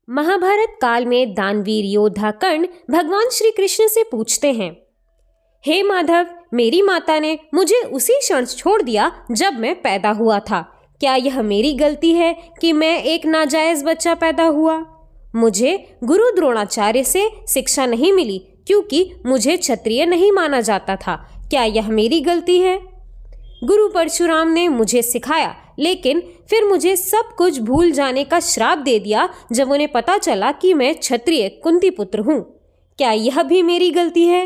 महाभारत काल में दानवीर योद्धा कर्ण भगवान श्री कृष्ण से पूछते हैं, हे माधव, मेरी माता ने मुझे उसी क्षण छोड़ दिया जब मैं पैदा हुआ था। क्या यह मेरी गलती है कि मैं एक नाजायज बच्चा पैदा हुआ? मुझे गुरु द्रोणाचार्य से शिक्षा नहीं मिली क्योंकि मुझे क्षत्रिय नहीं माना जाता था। क्या यह मेरी गलती है? गुरु परशुराम ने मुझे सिखाया, लेकिन फिर मुझे सब कुछ भूल जाने का श्राप दे दिया जब उन्हें पता चला कि मैं क्षत्रिय कुंती पुत्र हूँ। क्या यह भी मेरी गलती है?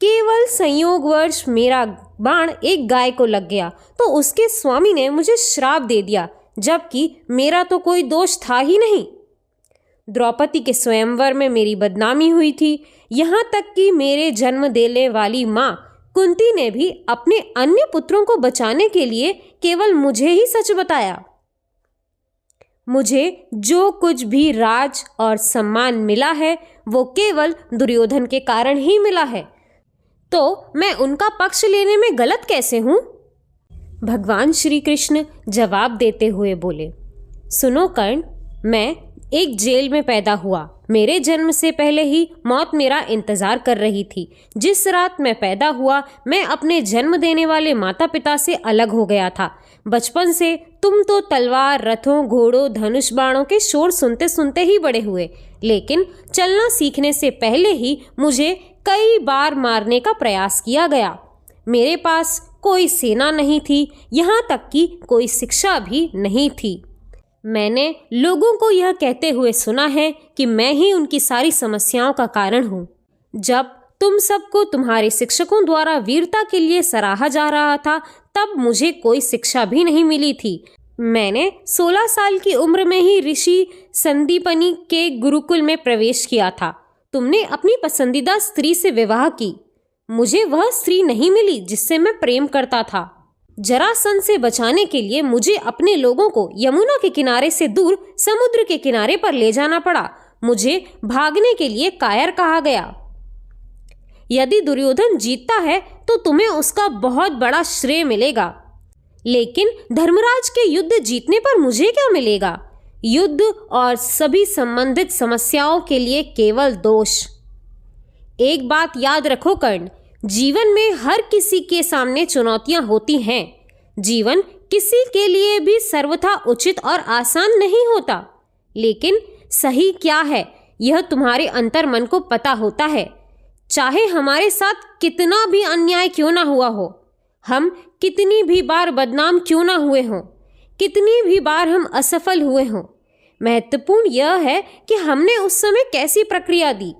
केवल संयोगवश मेरा बाण एक गाय को लग गया तो उसके स्वामी ने मुझे श्राप दे दिया, जबकि मेरा तो कोई दोष था ही नहीं। द्रौपदी के स्वयंवर में मेरी बदनामी हुई थी, यहाँ तक कि मेरे जन्म देने वाली माँ कुंती ने भी अपने अन्य पुत्रों को बचाने के लिए केवल मुझे ही सच बताया। मुझे जो कुछ भी राज और सम्मान मिला है वो केवल दुर्योधन के कारण ही मिला है, तो मैं उनका पक्ष लेने में गलत कैसे हूं? भगवान श्री कृष्ण जवाब देते हुए बोले, सुनो कर्ण, मैं एक जेल में पैदा हुआ। मेरे जन्म से पहले ही मौत मेरा इंतजार कर रही थी। जिस रात मैं पैदा हुआ मैं अपने जन्म देने वाले माता पिता से अलग हो गया था। बचपन से तुम तो तलवार, रथों, घोड़ों, धनुष बाणों के शोर सुनते सुनते ही बड़े हुए, लेकिन चलना सीखने से पहले ही मुझे कई बार मारने का प्रयास किया गया। मेरे पास कोई सेना नहीं थी, यहाँ तक कि कोई शिक्षा भी नहीं थी। मैंने लोगों को यह कहते हुए सुना है कि मैं ही उनकी सारी समस्याओं का कारण हूँ। जब तुम सबको तुम्हारे शिक्षकों द्वारा वीरता के लिए सराहा जा रहा था तब मुझे कोई शिक्षा भी नहीं मिली थी। मैंने 16 साल की उम्र में ही ऋषि संदीपनी के गुरुकुल में प्रवेश किया था। तुमने अपनी पसंदीदा स्त्री से विवाह की। मुझे वह स्त्री नहीं मिली जिससे मैं प्रेम करता था। जरासंध से बचाने के लिए मुझे अपने लोगों को यमुना के किनारे से दूर समुद्र के किनारे पर ले जाना पड़ा। मुझे भागने के लिए कायर कहा गया। यदि दुर्योधन जीतता है तो तुम्हें उसका बहुत बड़ा श्रेय मिलेगा, लेकिन धर्मराज के युद्ध जीतने पर मुझे क्या मिलेगा? युद्ध और सभी संबंधित समस्याओं के लिए केवल दोष। एक बात याद रखो कर्ण, जीवन में हर किसी के सामने चुनौतियां होती हैं। जीवन किसी के लिए भी सर्वथा उचित और आसान नहीं होता, लेकिन सही क्या है यह तुम्हारे अंतर मन को पता होता है। चाहे हमारे साथ कितना भी अन्याय क्यों ना हुआ हो, हम कितनी भी बार बदनाम क्यों ना हुए हों, कितनी भी बार हम असफल हुए हों, महत्वपूर्ण यह है कि हमने उस समय कैसी प्रक्रिया दी।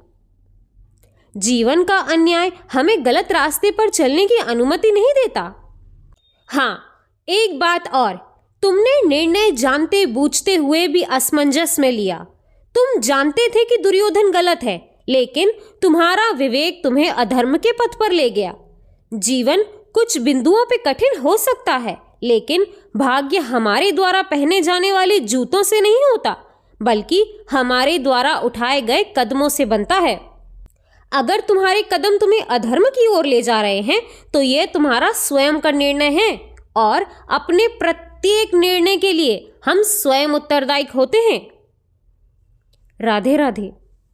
जीवन का अन्याय हमें गलत रास्ते पर चलने की अनुमति नहीं देता। हाँ, एक बात और, तुमने निर्णय जानते बूझते हुए भी असमंजस में लिया। तुम जानते थे कि दुर्योधन गलत है, लेकिन तुम्हारा विवेक तुम्हें अधर्म के पथ पर ले गया। जीवन कुछ बिंदुओं पे कठिन हो सकता है, लेकिन भाग्य हमारे द्वारा पहने जाने वाले जूतों से नहीं होता, बल्कि हमारे द्वारा उठाए गए कदमों से बनता है। अगर तुम्हारे कदम तुम्हें अधर्म की ओर ले जा रहे हैं तो यह तुम्हारा स्वयं का निर्णय है, और अपने प्रत्येक निर्णय के लिए हम स्वयं उत्तरदायी होते हैं। राधे राधे।